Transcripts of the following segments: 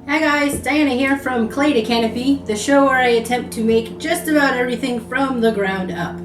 Hi guys, Diana here from Clay to Canopy, the show where I attempt to make just about everything from the ground up.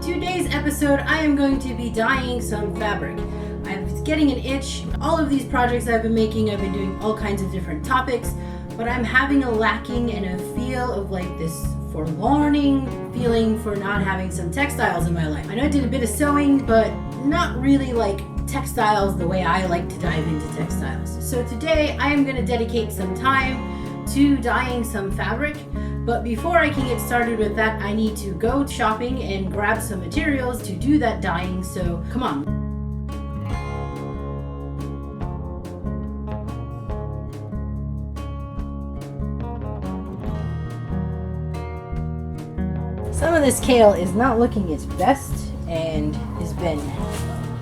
Today's episode, I am going to be dyeing some fabric. I'm getting an itch. All of these projects I've been making, I've been doing all kinds of different topics, but I'm having a lacking and a feel of like this forlorning feeling for not having some textiles in my life. I know I did a bit of sewing, but not really like textiles the way I like to dive into textiles. So today I am going to dedicate some time to dyeing some fabric. But before I can get started with that, I need to go shopping and grab some materials to do that dyeing, so come on. Some of this kale is not looking its best and has been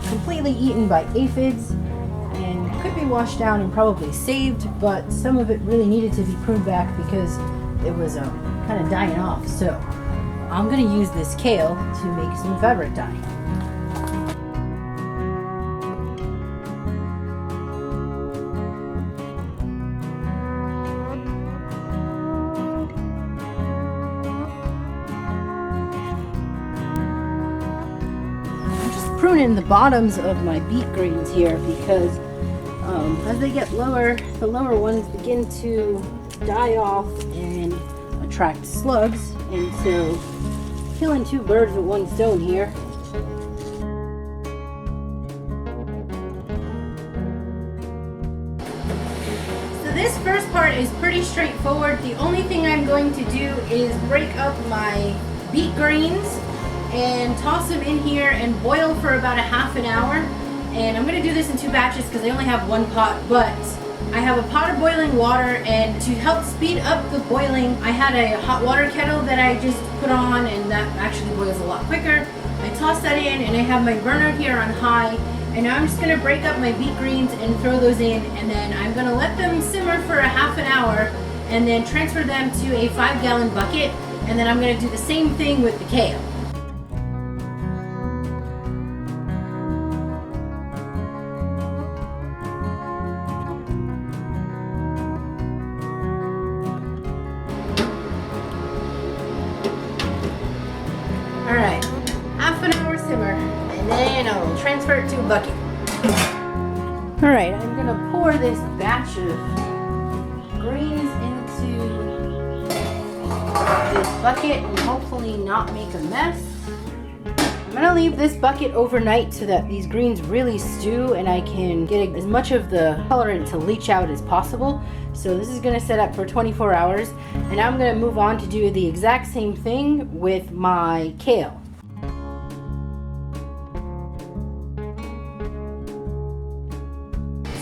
completely eaten by aphids and could be washed down and probably saved, but some of it really needed to be pruned back because it was kind of dying off. So I'm going to use this kale to make some fabric dye. I'm just pruning the bottoms of my beet greens here because as they get lower, the lower ones begin to die off and attract slugs, and so killing two birds with one stone here. So this first part is pretty straightforward. The only thing I'm going to do is break up my beet greens and toss them in here and boil for about a half an hour. And I'm going to do this in two batches because I only have one pot, but I have a pot of boiling water, and to help speed up the boiling, I had a hot water kettle that I just put on, and that actually boils a lot quicker. I toss that in, and I have my burner here on high, and now I'm just going to break up my beet greens and throw those in, and then I'm going to let them simmer for a half an hour, and then transfer them to a 5-gallon bucket, and then I'm going to do the same thing with the kale. Alright, half an hour simmer, and then I'll transfer it to a bucket. Alright, I'm going to pour this batch of greens into this bucket and hopefully not make a mess. I'm going to leave this bucket overnight so that these greens really stew and I can get as much of the colorant to leach out as possible. So this is going to set up for 24 hours, and I'm going to move on to do the exact same thing with my kale.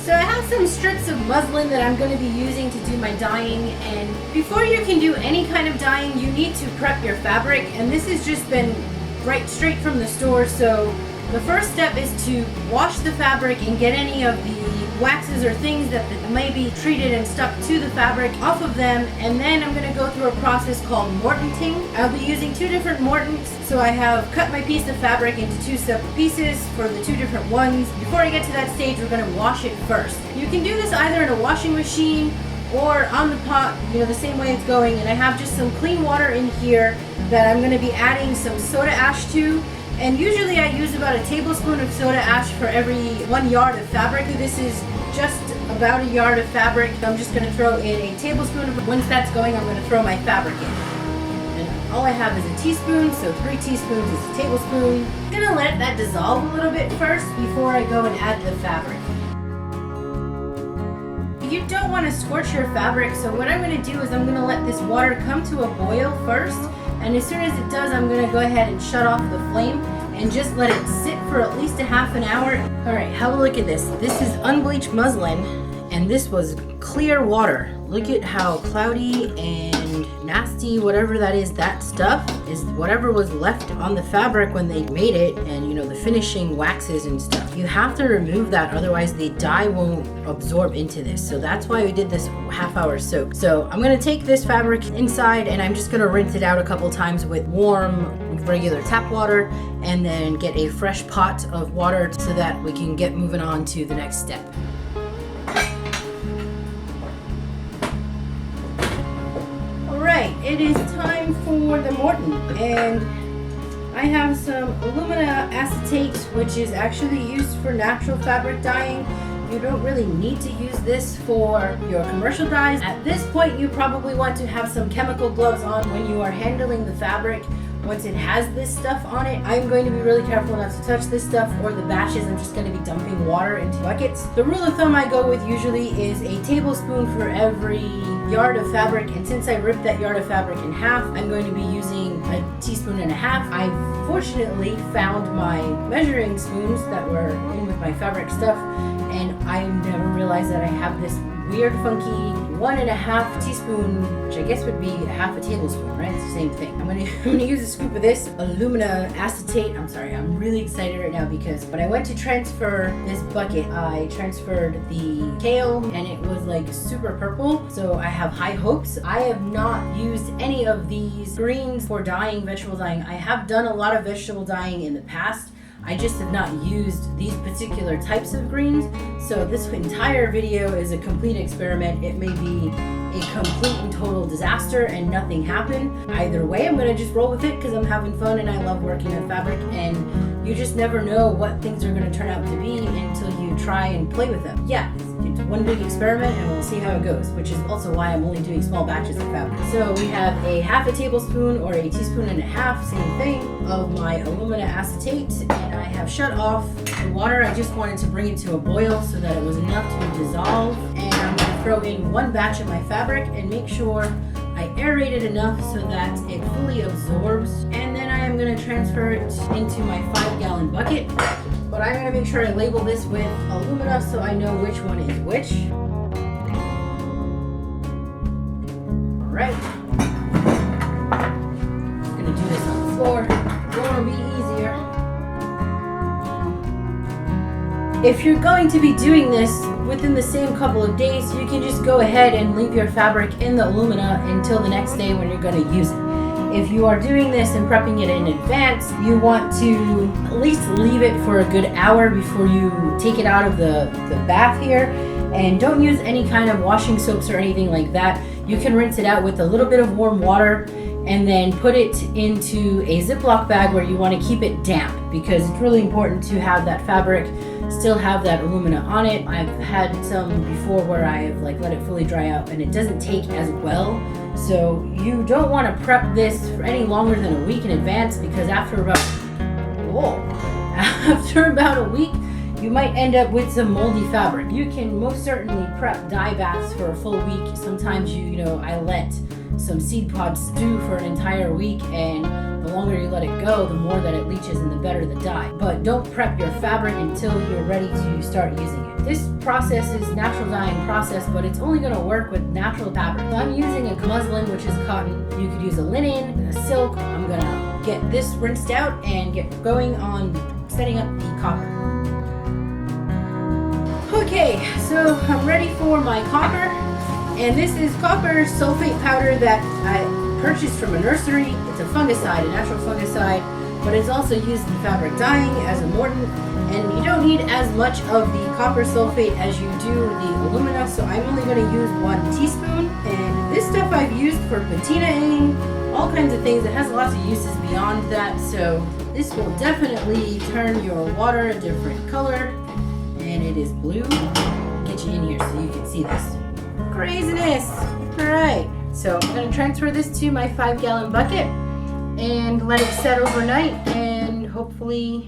So I have some strips of muslin that I'm going to be using to do my dyeing, and before you can do any kind of dyeing, you need to prep your fabric, and this has just been straight from the store. So the first step is to wash the fabric and get any of the waxes or things that may be treated and stuck to the fabric off of them, and then I'm going to go through a process called mortanting. I'll be using two different mortants, so I have cut my piece of fabric into two separate pieces for the two different ones. Before I get to that stage, we're going to wash it first. You can do this either in a washing machine or on the pot, the same way it's going, and I have just some clean water in here that I'm going to be adding some soda ash to. And usually I use about a tablespoon of soda ash for every 1 yard of fabric. This is just about a yard of fabric. I'm just going to throw in a tablespoon of it. Once that's going, I'm going to throw my fabric in. And all I have is a teaspoon, so 3 teaspoons is a tablespoon. I'm going to let that dissolve a little bit first before I go and add the fabric. You don't want to scorch your fabric, so what I'm going to do is I'm going to let this water come to a boil first, and as soon as it does, I'm going to go ahead and shut off the flame and just let it sit for at least a half an hour. Alright, have a look at this. This is unbleached muslin, and this was clear water, look at how cloudy and nasty, whatever that is, that stuff is whatever was left on the fabric when they made it, and you know, the finishing waxes and stuff. You have to remove that, otherwise the dye won't absorb into this. So that's why we did this half-hour soak. So I'm gonna take this fabric inside and I'm just gonna rinse it out a couple times with warm, regular tap water, and then get a fresh pot of water so that we can get moving on to the next step. Alright, it is time for the Morton, and I have some alumina acetate, which is actually used for natural fabric dyeing. You don't really need to use this for your commercial dyes. At this point, you probably want to have some chemical gloves on when you are handling the fabric. Once it has this stuff on it, I'm going to be really careful not to touch this stuff or the batches. I'm just going to be dumping water into buckets. The rule of thumb I go with usually is a tablespoon for every yard of fabric, and since I ripped that yard of fabric in half, I'm going to be using a teaspoon and a half. I fortunately found my measuring spoons that were in with my fabric stuff, and I never realized that I have this weird funky 1.5 teaspoon, which I guess would be half a tablespoon, right? It's the same thing. I'm gonna use a scoop of this alumina acetate. I'm sorry, I'm really excited right now because when I went to transfer this bucket, I transferred the kale and it was like super purple. So I have high hopes. I have not used any of these greens for dyeing, vegetable dyeing. I have done a lot of vegetable dyeing in the past. I just have not used these particular types of greens. So this entire video is a complete experiment. It may be a complete and total disaster and nothing happened. Either way, I'm gonna just roll with it because I'm having fun and I love working with fabric, and you just never know what things are gonna turn out to be until you try and play with them. Yeah, it's one big experiment and we'll see how it goes, which is also why I'm only doing small batches of fabric. So we have a half a tablespoon or a teaspoon and a half, same thing, of my alumina acetate, and I have shut off the water. I just wanted to bring it to a boil so that it was enough to dissolve, and I'm going to throw in one batch of my fabric and make sure I aerate it enough so that it fully absorbs, and then I am going to transfer it into my 5-gallon bucket. But I'm going to make sure I label this with alumina so I know which one is which. Alright. I'm going to do this on the floor. It's going to be easier. If you're going to be doing this within the same couple of days, you can just go ahead and leave your fabric in the alumina until the next day when you're going to use it. If you are doing this and prepping it in advance, you want to at least leave it for a good hour before you take it out of the bath here. And don't use any kind of washing soaps or anything like that. You can rinse it out with a little bit of warm water and then put it into a Ziploc bag where you want to keep it damp, because it's really important to have that fabric still have that alumina on it. I've had some before where I've let it fully dry out and it doesn't take as well. So you don't want to prep this for any longer than a week in advance, because after about a week, you might end up with some moldy fabric. You can most certainly prep dye baths for a full week. Sometimes I let some seed pods stew for an entire week, and the longer you let it go, the more that it leaches and the better the dye. But don't prep your fabric until you're ready to start using it. This process is natural dyeing process, but it's only going to work with natural fabric. So I'm using a muslin, which is cotton. You could use a linen, a silk. I'm going to get this rinsed out and get going on setting up the copper. Okay, so I'm ready for my copper, and this is copper sulfate powder that I purchased from a nursery. It's a fungicide, a natural fungicide, but it's also used in fabric dyeing as a mordant, and you don't need as much of the copper sulfate as you do the alumina, so I'm only going to use 1 teaspoon. And this stuff I've used for patinaing, all kinds of things. It has lots of uses beyond that, so this will definitely turn your water a different color, and it is blue. I'll get you in here so you can see this. Craziness! Alright, so I'm going to transfer this to my 5-gallon bucket and let it set overnight, and hopefully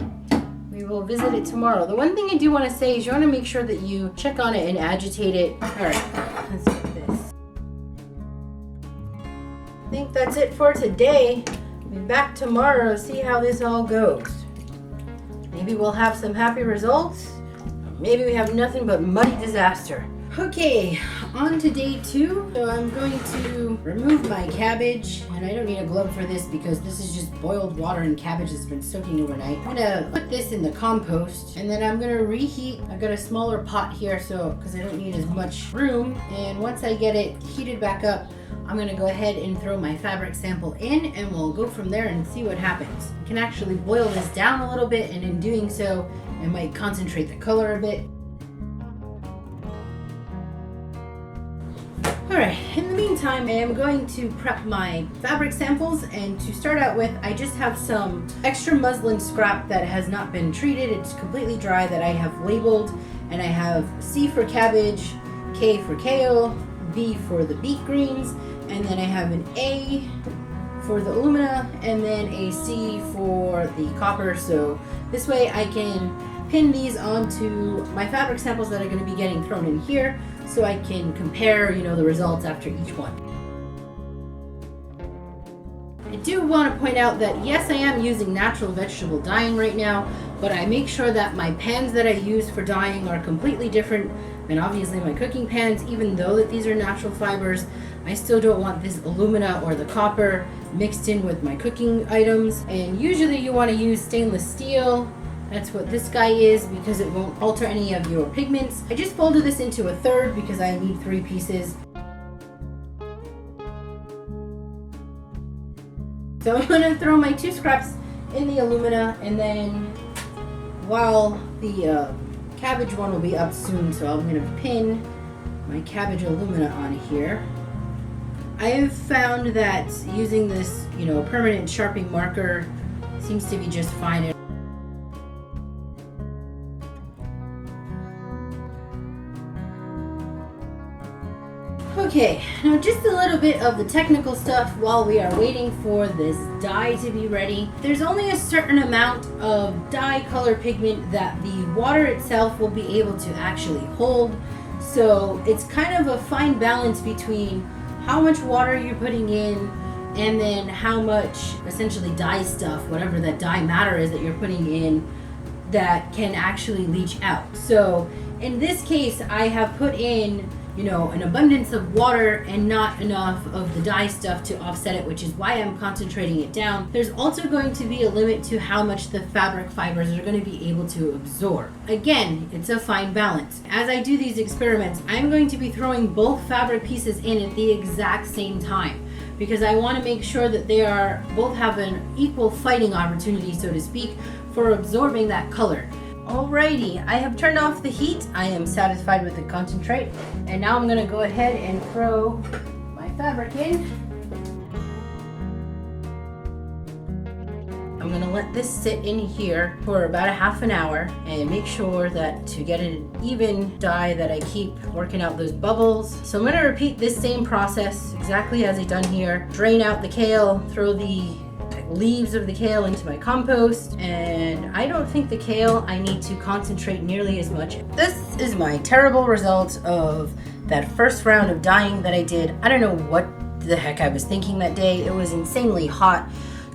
we will visit it tomorrow. The one thing I do want to say is you want to make sure that you check on it and agitate it. Alright, let's get this. I think that's it for today. I'll be back tomorrow to see how this all goes. Maybe we'll have some happy results. Maybe we have nothing but muddy disaster. Okay, on to day 2. So I'm going to remove my cabbage, and I don't need a glove for this because this is just boiled water and cabbage that's been soaking overnight. I'm gonna put this in the compost, and then I'm gonna reheat. I've got a smaller pot here, so because I don't need as much room. And once I get it heated back up, I'm gonna go ahead and throw my fabric sample in, and we'll go from there and see what happens. You can actually boil this down a little bit, and in doing so, it might concentrate the color a bit. Alright, in the meantime, I am going to prep my fabric samples, and to start out with, I just have some extra muslin scrap that has not been treated. It's completely dry that I have labeled, and I have C for cabbage, K for kale, B for the beet greens, and then I have an A for the alumina, and then a C for the copper. So this way I can pin these onto my fabric samples that are going to be getting thrown in here, so I can compare, the results after each one. I do want to point out that yes, I am using natural vegetable dyeing right now, but I make sure that my pans that I use for dyeing are completely different than obviously my cooking pans. Even though that these are natural fibers, I still don't want this alumina or the copper mixed in with my cooking items. And usually you want to use stainless steel. That's what this guy is, because it won't alter any of your pigments. I just folded this into a third because I need 3 pieces. So I'm gonna throw my 2 scraps in the alumina, and then while the cabbage one will be up soon, so I'm gonna pin my cabbage alumina on here. I have found that using this, permanent sharpening marker seems to be just fine. Okay, now just a little bit of the technical stuff while we are waiting for this dye to be ready. There's only a certain amount of dye color pigment that the water itself will be able to actually hold. So it's kind of a fine balance between how much water you're putting in and then how much essentially dye stuff, whatever that dye matter is that you're putting in, that can actually leach out. So in this case, I have put in an abundance of water and not enough of the dye stuff to offset it, which is why I'm concentrating it down. There's also going to be a limit to how much the fabric fibers are going to be able to absorb. Again, it's a fine balance. As I do these experiments, I'm going to be throwing both fabric pieces in at the exact same time, because I want to make sure that they are both have an equal fighting opportunity, so to speak, for absorbing that color. Alrighty, I have turned off the heat. I am satisfied with the concentrate. And now I'm gonna go ahead and throw my fabric in. I'm gonna let this sit in here for about a half an hour and make sure that to get an even dye that I keep working out those bubbles. So I'm gonna repeat this same process exactly as I've done here. Drain out the kale, throw the leaves of the kale into my compost, and I don't think the kale I need to concentrate nearly as much. This is my terrible result of that first round of dyeing that I did. I don't know what the heck I was thinking that day. It was insanely hot,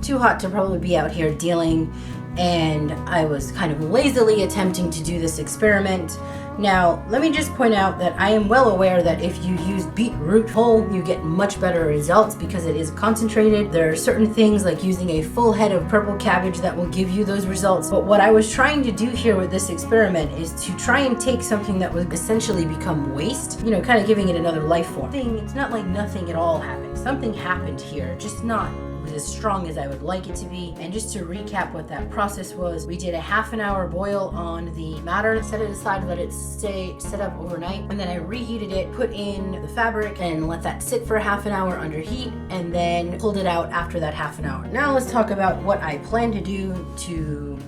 too hot to probably be out here dealing, and I was kind of lazily attempting to do this experiment. Now, let me just point out that I am well aware that if you use beetroot whole, you get much better results because it is concentrated. There are certain things like using a full head of purple cabbage that will give you those results. But what I was trying to do here with this experiment is to try and take something that would essentially become waste, kind of giving it another life form. It's not like nothing at all happened. Something happened here, just not as strong as I would like it to be. And just to recap what that process was, we did a half an hour boil on the matter, set it aside, let it stay set up overnight, and then I reheated it, put in the fabric, and let that sit for a half an hour under heat, and then pulled it out after that half an hour. Now let's talk about what I plan to do to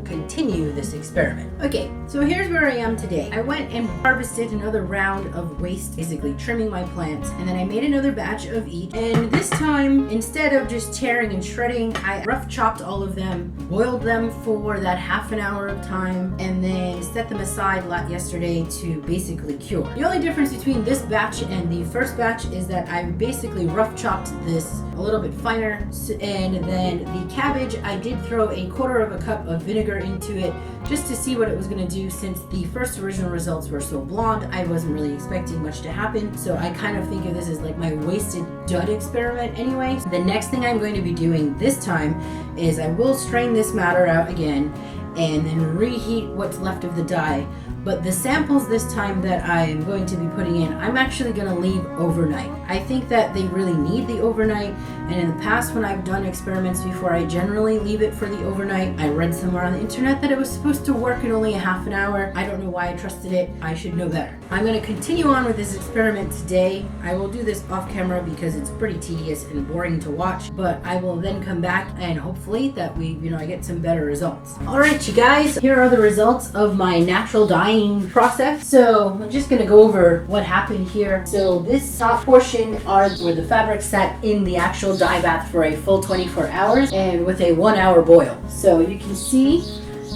continue this experiment. Okay, so here's where I am today. I went and harvested another round of waste, basically trimming my plants, and then I made another batch of each. And this time, instead of just tearing and shredding, I rough chopped all of them, boiled them for that half an hour of time, and then set them aside yesterday to basically cure. The only difference between this batch and the first batch is that I basically rough chopped this a little bit finer, and then the cabbage, I did throw a quarter of a cup of vinegar into it just to see what it was going to do. Since the first original results were so blonde, I wasn't really expecting much to happen. So I kind of think of this as like my wasted dud experiment anyway. The next thing I'm going to be doing this time is I will strain this matter out again and then reheat what's left of the dye. But the samples this time that I'm going to be putting in, I'm actually going to leave overnight. I think that they really need the overnight, and in the past when I've done experiments before, I generally leave it for the overnight. I read somewhere on the internet that it was supposed to work in only a half an hour. I don't know why I trusted it. I should know better. I'm going to continue on with this experiment today. I will do this off camera because it's pretty tedious and boring to watch, but I will then come back and hopefully that I get some better results. All right, you guys, here are the results of my natural dyeing process. So I'm just going to go over what happened here. So this top portion are where the fabric sat in the actual dye bath for a full 24 hours and with a 1 hour boil. So you can see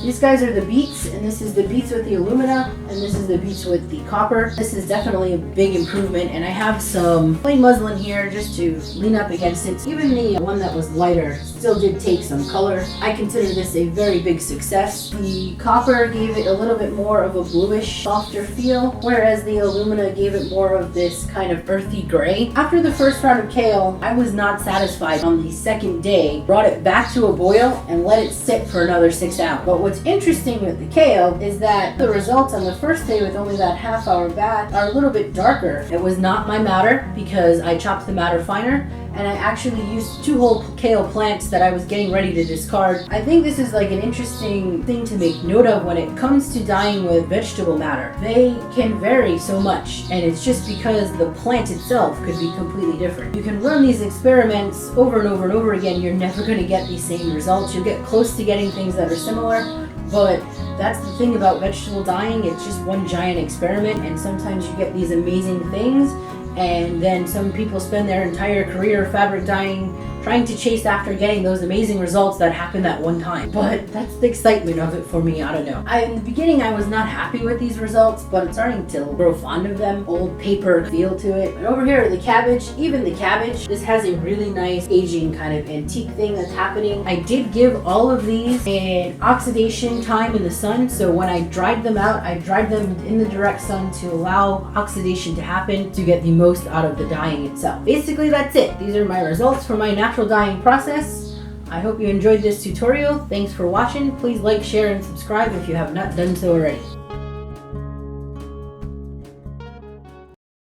these guys are the beets, and this is the beets with the alumina, and this is the beets with the copper. This is definitely a big improvement, and I have some plain muslin here just to lean up against it. Even the one that was lighter still did take some color. I consider this a very big success. The copper gave it a little bit more of a bluish, softer feel, whereas the alumina gave it more of this kind of earthy gray. After the first round of kale, I was not satisfied. On the second day, brought it back to a boil and let it sit for another 6 hours. But what's interesting with the kale is that the results on the first day with only that half-hour bath are a little bit darker. It was not my matter because I chopped the matter finer, and I actually used 2 whole kale plants that I was getting ready to discard. I think this is like an interesting thing to make note of when it comes to dyeing with vegetable matter. They can vary so much, and it's just because the plant itself could be completely different. You can run these experiments over and over and over again. You're never going to get these same results. You'll get close to getting things that are similar, but that's the thing about vegetable dyeing. It's just one giant experiment, and sometimes you get these amazing things, and then some people spend their entire career fabric dyeing trying to chase after getting those amazing results that happen that one time. But that's the excitement of it for me. I don't know. In the beginning, I was not happy with these results, but I'm starting to grow fond of them. Old paper feel to it. And over here, the cabbage, even the cabbage, this has a really nice aging kind of antique thing that's happening. I did give all of these an oxidation time in the sun. So when I dried them out, I dried them in the direct sun to allow oxidation to happen to get the most out of the dyeing itself. Basically, that's it. These are my results for my natural dyeing process. I hope you enjoyed this tutorial. Thanks for watching. Please like, share, and subscribe if you have not done so already.